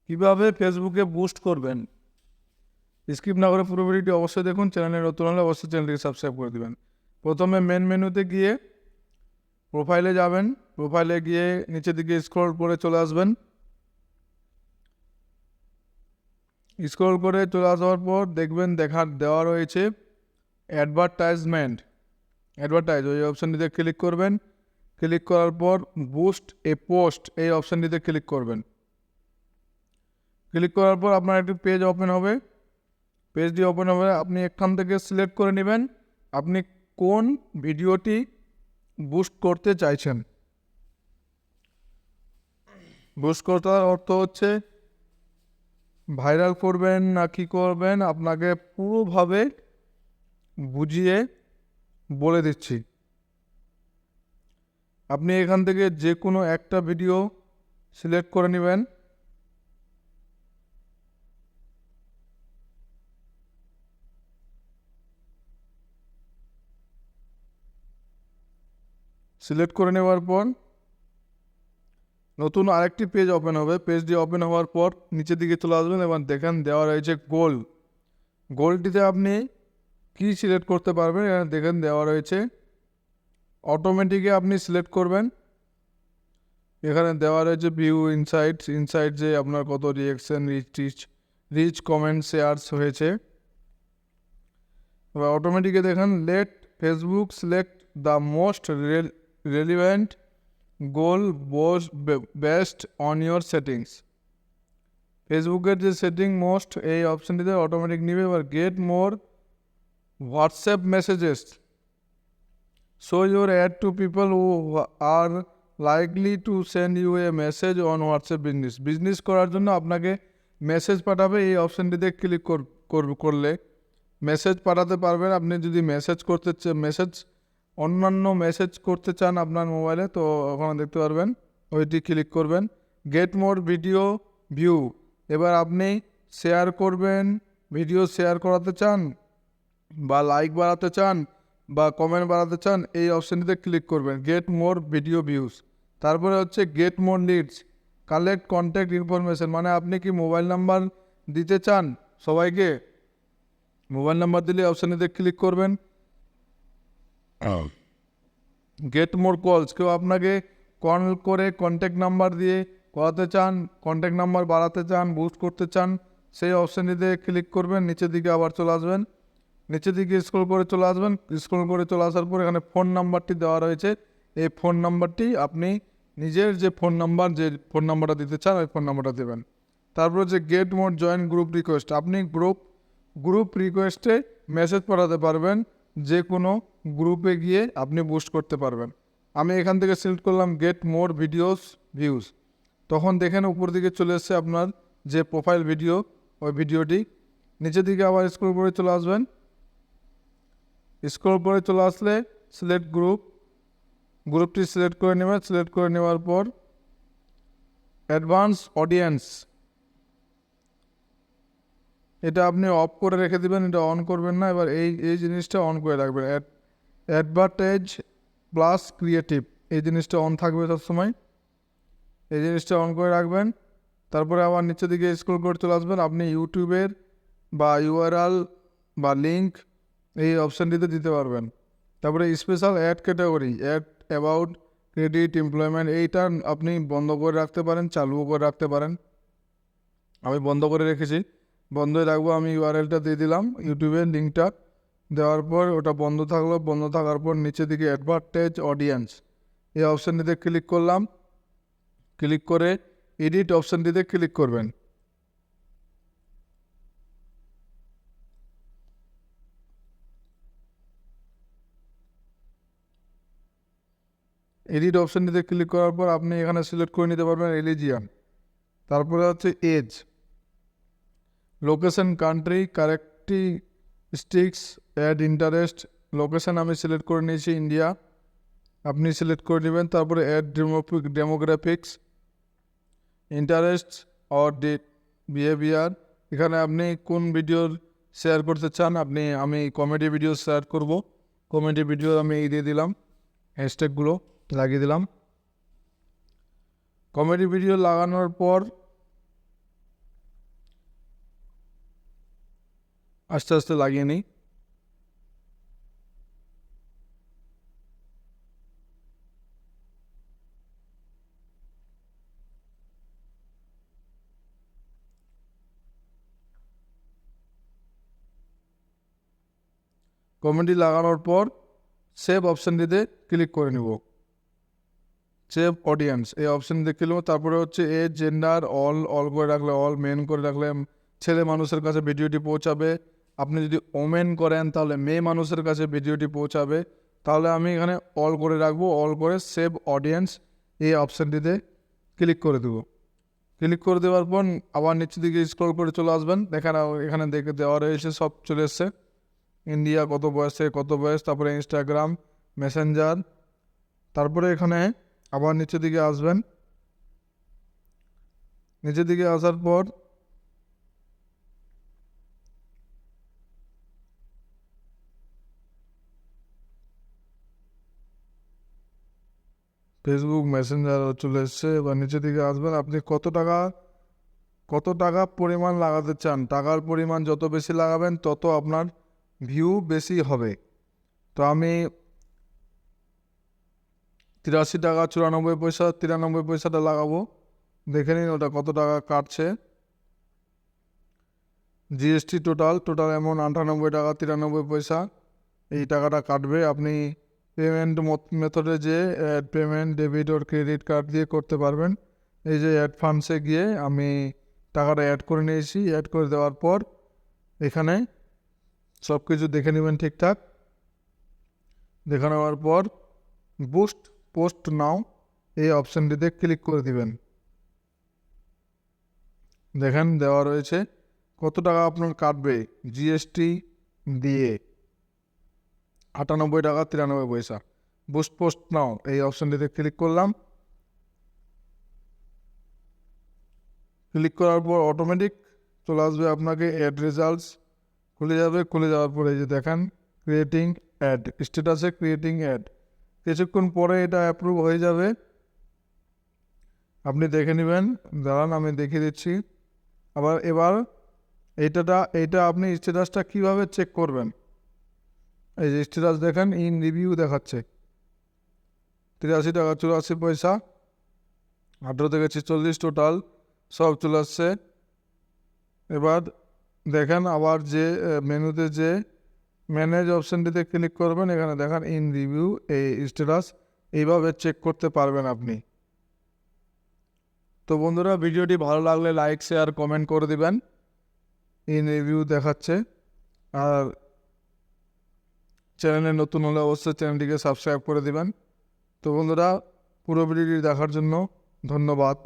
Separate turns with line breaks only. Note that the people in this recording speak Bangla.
কিভাবে ফেসবুকে বুস্ট করবেন। স্কিপ না করে পুরো ভিডিওটি অবশ্যই দেখুন। চ্যানেলে নতুন হলে অবশ্যই চ্যানেলটিকে সাবস্ক্রাইব করে দেবেন। প্রথমে মেন মেনুতে গিয়ে প্রোফাইলে যাবেন। প্রোফাইলে গিয়ে নিচের দিকে স্ক্রল করে চলে আসবেন। স্ক্রল করে চলে আসার পর দেখবেন দেওয়া রয়েছে অ্যাডভার্টাইজ ওই অপশানটিতে ক্লিক করবেন। ক্লিক করার পর বুস্ট এ পোস্ট এই অপশানটিতে ক্লিক করবেন। ক্লিক করার পর আপনার একটি পেজ ওপেন হবে। পেজটি ওপেন হবে, আপনি এখান থেকে সিলেক্ট করে নেবেন আপনি কোন ভিডিওটি বুস্ট করতে চাইছেন। বুস্ট করার অর্থ হচ্ছে ভাইরাল করবেন না কি করবেন, আপনাকে পুরোভাবে বুঝিয়ে বলে দিচ্ছি। আপনি এখান থেকে যে কোনো একটা ভিডিও সিলেক্ট করে নেবেন। সিলেক্ট করে নেওয়ার পর নতুন আরেকটি পেজ ওপেন হবে। পেজটি ওপেন হওয়ার পর নিচের দিকে চলে আসবেন এবং দেখেন দেওয়া রয়েছে গোলটিতে আপনি কি সিলেক্ট করতে পারবেন। এখানে দেখেন দেওয়া রয়েছে অটোমেটিকে আপনি সিলেক্ট করবেন। এখানে দেওয়া রয়েছে ভিউ ইনসাইট যে আপনার কত রিয়েকশন, রিচ কমেন্ট, শেয়ারস হয়েছে। এবার অটোমেটিকে দেখেন let Facebook select the most relevant goal based on your settings. ফেসবুকের যে সেটিং মোস্ট এই অপশানটিতে অটোমেটিক নিবে। এবার get more WhatsApp messages show your ad to people who are likely to send you a message on WhatsApp business করার জন্য আপনাকে মেসেজ পাঠাবে। এই অপশানটিতে ক্লিক করলে মেসেজ পাঠাতে পারবেন। আপনি যদি অন্যান্য মেসেজ করতে চান আপনার মোবাইলে, তো ওখানে দেখতে পারবেন, ওইটি ক্লিক করবেন। গেট মোর ভিডিও ভিউ, এবার আপনি শেয়ার করবেন, ভিডিও শেয়ার করাতে চান বা লাইক বাড়াতে চান বা কমেন্ট বাড়াতে চান, এই অপশানটিতে ক্লিক করবেন গেট মোর ভিডিও ভিউজ। তারপরে হচ্ছে get more Leeds collect contact information, মানে আপনি কি মোবাইল নাম্বার দিতে চান সবাইকে, মোবাইল নাম্বার দিলে অপশানটিতে ক্লিক করবেন। গেট মোর কলস, কেউ আপনাকে কল করে কন্ট্যাক্ট নাম্বার দিয়ে করাতে চান, কন্ট্যাক্ট নাম্বার বাড়াতে চান, বুস্ট করতে চান, সেই অপশানটিতে ক্লিক করবেন। নিচের দিকে আবার চলে আসবেন, নিচের দিকে স্ক্রল করে চলে আসবেন। স্ক্রল করে চলে আসার পর এখানে ফোন নাম্বারটি দেওয়া রয়েছে। এই ফোন নাম্বারটি আপনি নিজের যে ফোন নাম্বারটা দিতে চান ওই ফোন নাম্বারটা দেবেন। তারপর হচ্ছে get more join group request, আপনি গ্রুপ রিকোয়েস্টে মেসেজ পাঠাতে পারবেন, যে কোনো গ্রুপে গিয়ে আপনি বুস্ট করতে পারবেন। আমি এখান থেকে সিলেক্ট করলাম গেট মোর ভিউজ। তখন দেখেন উপর দিকে চলে এসছে আপনার যে প্রোফাইল ভিডিও, ওই ভিডিওটি। নিচের দিকে আবার স্ক্রল করে চলে আসবেন। স্ক্রল করে চলে আসলে সিলেক্ট গ্রুপটি সিলেক্ট করে নেবেন। সিলেক্ট করে নেওয়ার পর অ্যাডভান্স অডিয়েন্স, এটা আপনি অফ করে রেখে দেবেন, এটা অন করবেন না। এবার এই জিনিসটা অন করে রাখবেন। অ্যাডভার্টাইজ প্লাস ক্রিয়েটিভ, এই জিনিসটা অন থাকবে সবসময়, এই জিনিসটা অন করে রাখবেন। তারপরে আবার নিচের দিকে স্ক্রল করে চলে আসবেন। আপনি ইউটিউবের বা ইউআরএল বা লিঙ্ক এই অপশানটিতে দিতে পারবেন। তারপরে special ad category, ad about credit employment, এইটা আপনি বন্ধ করে রাখতে পারেন, চালুও করে রাখতে পারেন। আমি বন্ধ করে রেখেছি, বন্ধই রাখবো। আমি ইউআরএলটা দিয়ে দিলাম, ইউটিউবের লিঙ্কটা দেওয়ার পর ওটা বন্ধ থাকলো। বন্ধ থাকার পর নিচের দিকে অ্যাডভার্টাইজ অডিয়েন্স এই অপশানটিতে ক্লিক করলাম। ক্লিক করে এডিট অপশানটিতে ক্লিক করবেন। এডিট অপশানটিতে ক্লিক করার পর আপনি এখানে সিলেক্ট করে নিতে পারবেন রিলিজিয়ান। তারপরে হচ্ছে age, location, country, characteristics, ad interest. Location আমি সিলেক্ট করে নিয়েছি ইন্ডিয়া, আপনি সিলেক্ট করে নেবেন। তারপরে ad demographics, interest or behaviour, এখানে আপনি কোন ভিডিও শেয়ার করতে চান। আমি কমেডি ভিডিও শেয়ার করব, কমেডি ভিডিও আমি দিয়ে দিলাম, হ্যাশট্যাগুলো লাগিয়ে দিলাম। কমেডি ভিডিও লাগানোর পর আস্তে আস্তে লাগিয়ে নিই। কমেন্টটি লাগানোর পর সেভ অপশানটিতে ক্লিক করে নেব। সেভ অডিয়েন্স এই অপশানটিতে ক্লিক করব। তারপরে হচ্ছে এজ, জেন্ডার অল করে রাখলে অল, মেন করে রাখলে ছেলে মানুষের কাছে ভিডিওটি পৌঁছাবে। আপনি যদি ওমেন করেন তাহলে মেয়ে মানুষের কাছে ভিডিওটি পৌঁছাবে। তাহলে আমি এখানে অল করে রাখবো। অল করে সেভ অডিয়েন্স এই অপশানটিতে ক্লিক করে দেবো। ক্লিক করে দেওয়ার পর আবার নিচের দিকে স্ক্রল করে চলে আসবেন। দেখেন এখানে দেখে দেওয়া রয়েছে, সব চলে এসছে। ইন্ডিয়া কত বয়স, তারপরে ইনস্টাগ্রাম, মেসেঞ্জার। তারপরে এখানে আবার নিচের দিকে আসবেন। নিচের দিকে আসার পর ফেসবুক মেসেঞ্জার চলে এসছে। এবার নিচের দিকে আসবেন। আপনি কত টাকা পরিমাণ লাগাতে চান, টাকার পরিমাণ যত বেশি লাগাবেন তত আপনার ভিউ বেশি হবে। তো আমি 83 টাকা 94 পয়সা 93 পয়সাটা লাগাবো। দেখে নিন ওটা কত টাকা কাটছে। জিএসটি টোটাল অ্যামাউন্ট 98 টাকা 93 পয়সা এই টাকাটা কাটবে। আপনি পেমেন্ট মেথডে যে পেমেন্ট ডেবিট ওর ক্রেডিট কার্ড দিয়ে করতে পারবেন। এই যে অ্যাড ফান্ডসে গিয়ে আমি টাকাটা অ্যাড করে নিয়েছি। অ্যাড করে দেওয়ার পর এখানে সব কিছু দেখে নেবেন ঠিকঠাক। দেখে নেওয়ার পর পোস্ট নাও এই অপশানটিতে ক্লিক করে দিবেন। দেখেন দেওয়া রয়েছে কত টাকা আপনার কাটবে জিএসটি দিয়ে, 98 টাকা 93 পয়সা। পোস্ট নাও এই অপশানটিতে ক্লিক করলাম। ক্লিক করার পর অটোমেটিক চলে আসবে আপনাকে অ্যাড রেজাল্টস খুলে যাবে। খুলে যাওয়ার পরে এই যে দেখেন ক্রিয়েটিং অ্যাড, স্ট্যাটাসে ক্রিয়েটিং অ্যাড। কিছুক্ষণ পরে এটা অ্যাপ্রুভ হয়ে যাবে। আপনি দেখে নেবেন। দাঁড়ান আমি দেখিয়ে দিচ্ছি। এবার এইটা আপনি স্ট্যাটাসটা কীভাবে চেক করবেন। এই যে স্ট্যাটাস দেখেন ইন রিভিউ দেখাচ্ছে 83 টাকা 84 পয়সা, 18 থেকে 46 টোটাল সব চলে আসছে। এবার দেখেন আবার যে মেনুতে যে ম্যানেজ অপশানটিতে ক্লিক করবেন। এখানে দেখেন ইন রিভিউ এই স্ট্যাটাস এইভাবে চেক করতে পারবেন আপনি। তো বন্ধুরা ভিডিওটি ভালো লাগলে লাইক শেয়ার কমেন্ট করে দিবেন। ইন রিভিউ দেখাচ্ছে। আর চ্যানেলে নতুন হলে অবশ্যই চ্যানেলটিকে সাবস্ক্রাইব করে দিবেন। তো বন্ধুরা পুরো ভিডিওটি দেখার জন্য ধন্যবাদ।